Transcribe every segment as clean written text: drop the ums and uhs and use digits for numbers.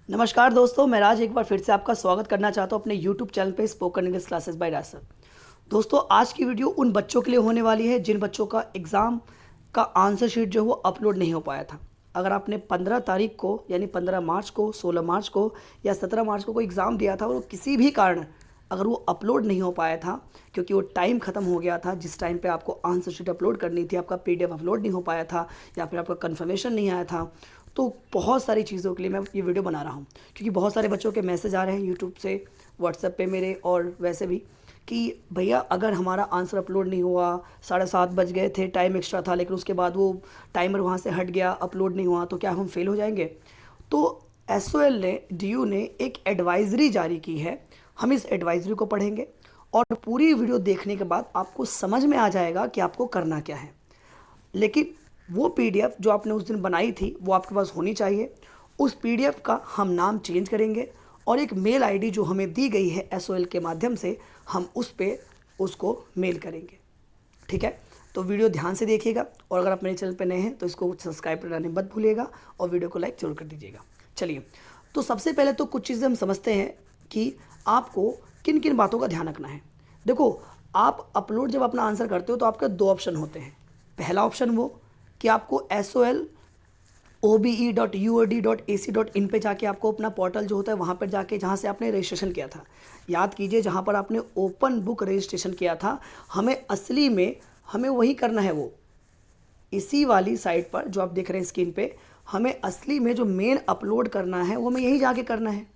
नमस्कार दोस्तों, मैं राज एक बार फिर से आपका स्वागत करना चाहता हूं अपने YouTube चैनल पे स्पोकन इंग्लिश क्लासेस बाय राज सर। दोस्तों, आज की वीडियो उन बच्चों के लिए होने वाली है जिन बच्चों का एग्ज़ाम का आंसर शीट जो है वो अपलोड नहीं हो पाया था। अगर आपने 15 तारीख को यानी 15 मार्च को, 16 मार्च को या 17 मार्च को कोई एग्ज़ाम दिया था और वो किसी भी कारण अगर वो अपलोड नहीं हो पाया था क्योंकि वो टाइम ख़त्म हो गया था जिस टाइम पे आपको आंसर शीट अपलोड करनी थी, आपका PDF अपलोड नहीं हो पाया था या फिर आपका कन्फर्मेशन नहीं आया था, तो बहुत सारी चीज़ों के लिए मैं ये वीडियो बना रहा हूँ। क्योंकि बहुत सारे बच्चों के मैसेज आ रहे हैं यूट्यूब से, व्हाट्सएप पे मेरे और वैसे भी, कि भैया अगर हमारा आंसर अपलोड नहीं हुआ, 7:30 बज गए थे, टाइम एक्स्ट्रा था, लेकिन उसके बाद वो टाइमर वहाँ से हट गया, अपलोड नहीं हुआ, तो क्या हम फेल हो जाएंगे? तो SOL ने, DU ने एक एडवाइजरी जारी की है। हम इस एडवाइजरी को पढ़ेंगे और पूरी वीडियो देखने के बाद आपको समझ में आ जाएगा कि आपको करना क्या है। लेकिन वो PDF जो आपने उस दिन बनाई थी वो आपके पास होनी चाहिए। उस PDF का हम नाम चेंज करेंगे और एक मेल ID जो हमें दी गई है SOL के माध्यम से, हम उस पर उसको मेल करेंगे। ठीक है, तो वीडियो ध्यान से देखिएगा और अगर आप मेरे चैनल पर नए हैं तो इसको सब्सक्राइब करना मत भूलिएगा और वीडियो को लाइक जरूर कर दीजिएगा। चलिए, तो सबसे पहले तो कुछ चीज़ें हम समझते हैं कि आपको किन किन बातों का ध्यान रखना है। देखो, आप अपलोड जब अपना आंसर करते हो तो आपके दो ऑप्शन होते हैं। पहला ऑप्शन वो कि आपको SOL.OBE.UOD.AC.in पे जाके आपको अपना पोर्टल जो होता है वहाँ पर जाके, जहाँ से आपने रजिस्ट्रेशन किया था, याद कीजिए जहाँ पर आपने ओपन बुक रजिस्ट्रेशन किया था, हमें असली में हमें वही करना है। वो इसी वाली साइट पर जो आप देख रहे हैं स्क्रीन पे, हमें असली में जो मेन अपलोड करना है वो हमें यहीं जाके करना है।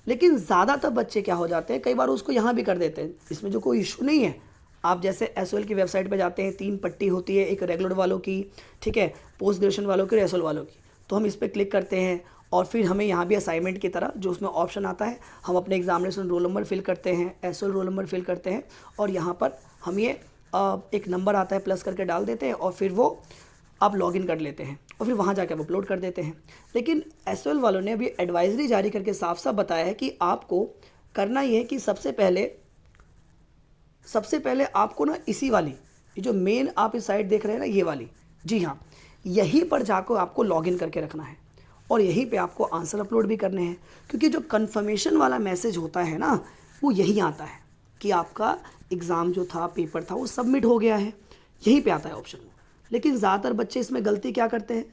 लेकिन ज़्यादातर बच्चे क्या हो जाते हैं, कई बार उसको यहाँ भी कर देते हैं, इसमें जो कोई इशू नहीं है। आप जैसे SOL की वेबसाइट पे जाते हैं, 3 पट्टी होती है, एक रेगुलर वालों की, ठीक है, पोस्ट ग्रेजुएशन वालों की और SOL वालों की। तो हम इस पर क्लिक करते हैं और फिर हमें यहाँ भी असाइनमेंट की तरह जो उसमें ऑप्शन आता है, हम अपने एग्जामिनेशन रोल नंबर फिल करते हैं, SOL रोल नंबर फिल करते हैं और यहाँ पर हम ये एक नंबर आता है प्लस करके डाल देते हैं और फिर वो आप लॉगिन कर लेते हैं और फिर वहाँ जाके आप अपलोड कर देते हैं। लेकिन SOL वालों ने अभी एडवाइजरी जारी करके साफ साफ बताया है कि आपको करना ये है कि सबसे पहले आपको ना इसी वाली, ये जो मेन आप इस साइट देख रहे हैं ना, ये वाली, जी हाँ, यहीं पर जाकर आपको लॉगिन करके रखना है और यहीं पे आपको आंसर अपलोड भी करने हैं। क्योंकि जो कन्फर्मेशन वाला मैसेज होता है ना, वो यहीं आता है कि आपका एग्ज़ाम जो था, पेपर था, वो सबमिट हो गया है, यहीं पे आता है ऑप्शन। लेकिन ज़्यादातर बच्चे इसमें गलती क्या करते हैं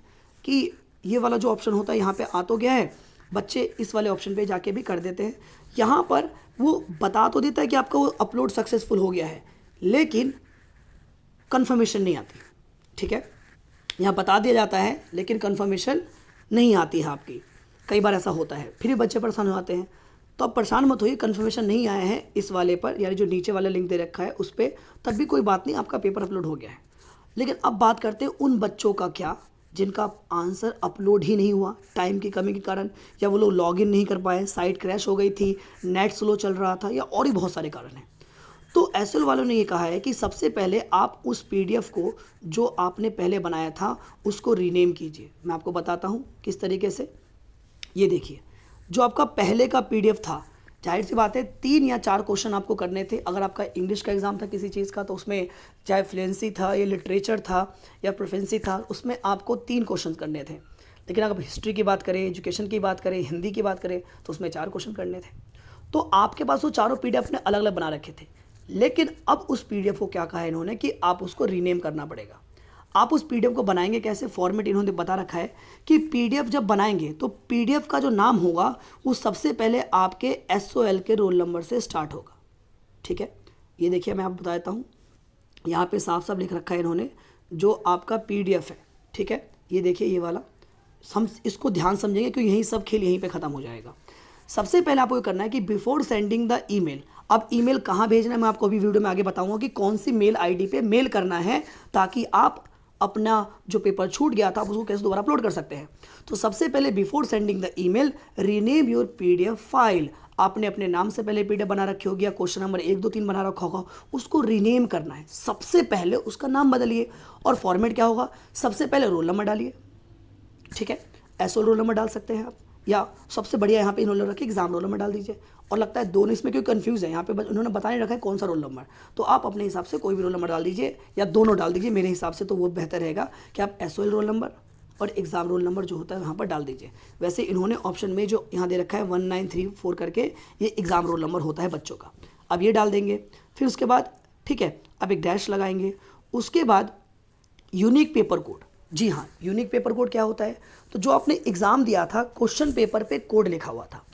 कि ये वाला जो ऑप्शन होता है यहाँ पे आ तो गया है, बच्चे इस वाले ऑप्शन पे जाके भी कर देते हैं। यहाँ पर वो बता तो देता है कि आपका वो अपलोड सक्सेसफुल हो गया है, लेकिन कंफर्मेशन नहीं आती। ठीक है, यहाँ बता दिया जाता है लेकिन कंफर्मेशन नहीं आती है आपकी। कई बार ऐसा होता है, फिर भी बच्चे परेशान हो जाते हैं। तो अब परेशान मत होइए, कंफर्मेशन नहीं आया है इस वाले पर, यानी जो नीचे वाला लिंक दे रखा है उस पर, तब भी कोई बात नहीं, आपका पेपर अपलोड हो गया है। लेकिन अब बात करते हैं उन बच्चों का क्या जिनका आंसर अपलोड ही नहीं हुआ टाइम की कमी के कारण, या वो लोग लॉगिन नहीं कर पाए, साइट क्रैश हो गई थी, नेट स्लो चल रहा था, या और भी बहुत सारे कारण हैं। तो SOL वालों ने ये कहा है कि सबसे पहले आप उस PDF को जो आपने पहले बनाया था उसको रीनेम कीजिए। मैं आपको बताता हूँ किस तरीके से। ये देखिए, जो आपका पहले का PDF था, जाहिर सी बात है 3 या 4 क्वेश्चन आपको करने थे। अगर आपका इंग्लिश का एग्ज़ाम था किसी चीज़ का, तो उसमें चाहे फ्लुएंसी था या लिटरेचर था या प्रोफेंसी था, उसमें आपको 3 क्वेश्चन करने थे। लेकिन अगर हिस्ट्री की बात करें, एजुकेशन की बात करें, हिंदी की बात करें, तो उसमें 4 क्वेश्चन करने थे। तो आपके पास वो चारों PDF ने अलग अलग बना रखे थे। लेकिन अब उस PDF को क्या कहा है इन्होंने कि आप उसको रीनेम करना पड़ेगा। आप उस PDF को बनाएंगे कैसे, फॉर्मेट इन्होंने बता रखा है कि PDF जब बनाएंगे तो PDF का जो नाम होगा वो सबसे पहले आपके SOL के रोल नंबर से स्टार्ट होगा। ठीक है, ये देखिए मैं आपको बता देता हूँ, यहाँ पे साफ साफ लिख रखा है इन्होंने, जो आपका PDF है, ठीक है, ये देखिए ये वाला, हम इसको ध्यान समझेंगे क्योंकि यही सब खेल यहीं पे ख़त्म हो जाएगा। सबसे पहले आपको ये करना है कि बिफोर सेंडिंग द ईमेल, अब ईमेल कहाँ भेजना है मैं आपको अभी वीडियो में आगे बताऊंगा कि कौन सी मेल ID पे मेल करना है, ताकि आप अपना जो पेपर छूट गया था आप उसको कैसे दोबारा अपलोड कर सकते हैं। तो सबसे पहले before sending the email rename your PDF file. आपने अपने नाम से पहले PDF बना रखी होगी या क्वेश्चन नंबर 1 2 3 बना रखा होगा, उसको रीनेम करना है। सबसे पहले उसका नाम बदलिए और फॉर्मेट क्या होगा, सबसे पहले रोल नंबर डालिए। ठीक है, SOL रोल नंबर डाल सकते हैं आप, या सबसे बढ़िया यहाँ पे इन्होंने रखा एग्जाम रोल नंबर डाल दीजिए। और लगता है दोनों इसमें क्यों कंफ्यूज है, यहाँ पे उन्होंने बता नहीं रखा है कौन सा रोल नंबर, तो आप अपने हिसाब से कोई भी रोल नंबर डाल दीजिए या दोनों डाल दीजिए। मेरे हिसाब से तो वो बेहतर रहेगा कि आप SOL रोल नंबर और एग्ज़ाम रोल नंबर जो होता है वहाँ पर डाल दीजिए। वैसे इन्होंने ऑप्शन में जो यहाँ दे रखा है 1934 करके, ये एग्ज़ाम रोल नंबर होता है बच्चों का। अब ये डाल देंगे, फिर उसके बाद ठीक है अब एक डैश लगाएंगे। उसके बाद यूनिक पेपर कोड, जी हाँ यूनिक पेपर कोड क्या होता है, तो जो आपने एग्ज़ाम दिया था क्वेश्चन पेपर पे कोड लिखा हुआ था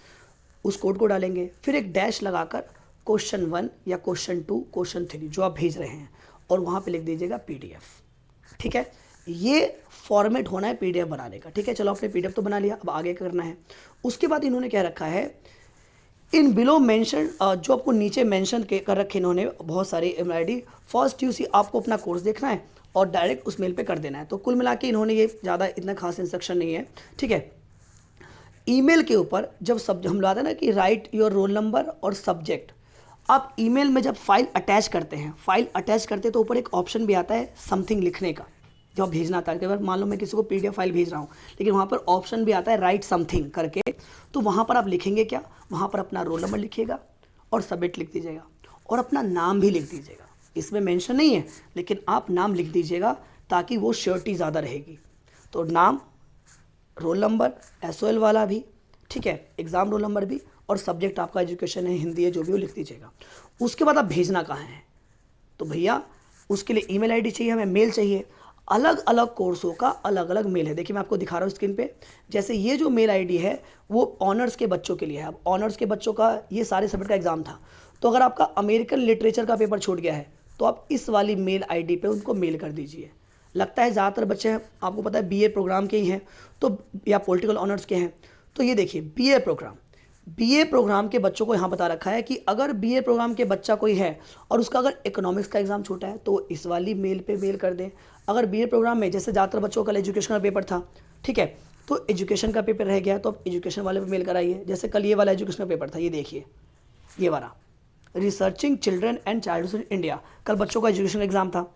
उस कोड को डालेंगे। फिर एक डैश लगाकर क्वेश्चन 1 या क्वेश्चन 2 क्वेश्चन 3 जो आप भेज रहे हैं और वहाँ पे लिख दीजिएगा PDF। ठीक है, ये फॉर्मेट होना है PDF बनाने का। ठीक है, चलो आपने PDF तो बना लिया, अब आगे करना है। उसके बाद इन्होंने क्या रखा है, इन बिलो मेंशन, जो आपको नीचे मेंशन कर रखे इन्होंने बहुत सारी email ID। फर्स्ट यूसी आपको अपना कोर्स देखना है और डायरेक्ट उस मेल पे कर देना है। तो कुल मिला के इन्होंने ये ज़्यादा इतना खास इंस्ट्रक्शन नहीं है। ठीक है, ईमेल के ऊपर जब हम लाते हैं ना कि राइट योर रोल नंबर और सब्जेक्ट, आप ईमेल में जब फाइल अटैच करते हैं, तो ऊपर एक ऑप्शन भी आता है समथिंग लिखने का, जो आप भेजना आता है। कई बार मान लो मैं किसी को PDF फाइल भेज रहा हूँ, लेकिन वहाँ पर ऑप्शन भी आता है राइट समथिंग करके, तो वहाँ पर आप लिखेंगे क्या, वहाँ पर अपना रोल नंबर लिखिएगा और सबमिट लिख दीजिएगा और अपना नाम भी लिख दीजिएगा। इसमें मेंशन नहीं है लेकिन आप नाम लिख दीजिएगा ताकि वो श्योरिटी ज़्यादा रहेगी। तो नाम, रोल नंबर, SOL वाला भी, ठीक है, एग्ज़ाम रोल नंबर भी, और सब्जेक्ट आपका एजुकेशन है, हिंदी है, जो भी वो लिख दीजिएगा। उसके बाद आप भेजना कहाँ है, तो भैया उसके लिए ईमेल ID चाहिए, हमें मेल चाहिए। अलग अलग कोर्सों का अलग अलग मेल है। देखिए मैं आपको दिखा रहा हूँ स्क्रीन पे। जैसे ये जो मेल ID है वो ऑनर्स के बच्चों के लिए है। अब ऑनर्स के बच्चों का ये सारे सब्जेक्ट का एग्ज़ाम था, तो अगर आपका अमेरिकन लिटरेचर का पेपर छूट गया है तो आप इस वाली मेल ID पे उनको मेल कर दीजिए। लगता है ज़्यादातर बच्चे हैं, आपको पता है BA प्रोग्राम के ही हैं, तो या पॉलिटिकल ऑनर्स के हैं। तो ये देखिए BA प्रोग्राम के बच्चों को यहाँ बता रखा है कि अगर BA प्रोग्राम के बच्चा कोई है और उसका अगर इकोनॉमिक्स का एग्ज़ाम छूटा है तो इस वाली मेल पे मेल कर दें। अगर BA प्रोग्राम में जैसे ज़्यादातर बच्चों का एजुकेशन का पेपर था, ठीक है, तो एजुकेशन का पेपर रह गया तो आप एजुकेशन वाले पे मेल कराइए। जैसे कल ये वाला एजुकेशन का पेपर था, ये देखिए ये वाला researching children and childhood in India, कल बच्चों का एजुकेशन एग्ज़ाम था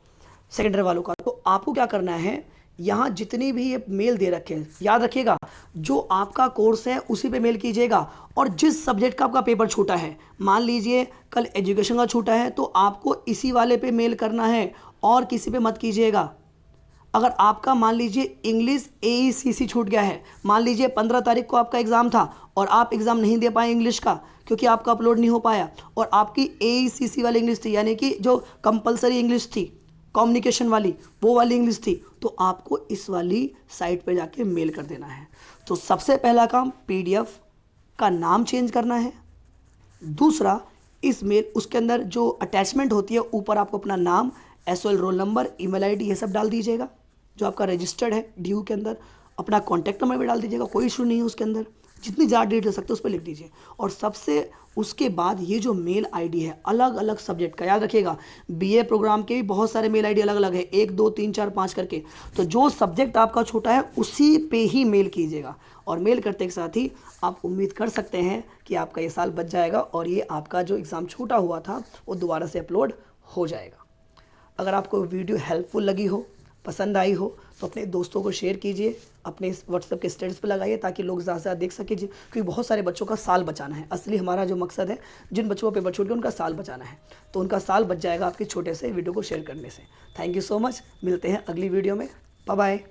सेकेंडरी वालों का। तो आपको क्या करना है, यहाँ जितनी भी ये मेल दे रखे हैं, याद रखिएगा जो आपका कोर्स है उसी पे मेल कीजिएगा। और जिस सब्जेक्ट का आपका पेपर छूटा है, मान लीजिए कल एजुकेशन का छूटा है, तो आपको इसी वाले पे मेल करना है और किसी पे मत कीजिएगा। अगर आपका मान लीजिए इंग्लिश AECC छूट गया है, मान लीजिए 15 तारीख को आपका एग्ज़ाम था और आप एग्ज़ाम नहीं दे पाए इंग्लिश का क्योंकि आपका अपलोड नहीं हो पाया, और आपकी AECC वाली इंग्लिश थी, यानी कि जो कंपलसरी इंग्लिश थी, कम्युनिकेशन वाली, वो वाली इंग्लिश थी, तो आपको इस वाली साइट पे जाके मेल कर देना है। तो सबसे पहला काम PDF का नाम चेंज करना है। दूसरा, इस मेल उसके अंदर जो अटैचमेंट होती है ऊपर आपको अपना नाम, SOL roll number, email ID ये सब डाल दीजिएगा जो आपका रजिस्टर्ड है DU के अंदर। अपना कॉन्टैक्ट नंबर भी डाल दीजिएगा, कोई इशू नहीं है उसके अंदर, जितनी ज़्यादा डेट हो सकते है उस पर लिख दीजिए। और सबसे उसके बाद ये जो मेल ID है अलग अलग सब्जेक्ट का, याद रखिएगा BA प्रोग्राम के भी बहुत सारे मेल ID अलग अलग है, 1 2 3 4 5 करके। तो जो सब्जेक्ट आपका छोटा है उसी पे ही मेल कीजिएगा, और मेल करते के साथ ही आप उम्मीद कर सकते हैं कि आपका ये साल बच जाएगा और ये आपका जो एग्ज़ाम छूटा हुआ था वो दोबारा से अपलोड हो जाएगा। अगर आपको वीडियो हेल्पफुल लगी हो, पसंद आई हो, तो अपने दोस्तों को शेयर कीजिए, अपने WhatsApp के स्टेटस पे लगाइए ताकि लोग ज़्यादा से ज़्यादा देख सकें, क्योंकि बहुत सारे बच्चों का साल बचाना है। असली हमारा जो मकसद है, जिन बच्चों का पेपर छूट गया उनका साल बचाना है, तो उनका साल बच जाएगा आपके छोटे से वीडियो को शेयर करने से। थैंक यू सो मच, मिलते हैं अगली वीडियो में, बाय बाय।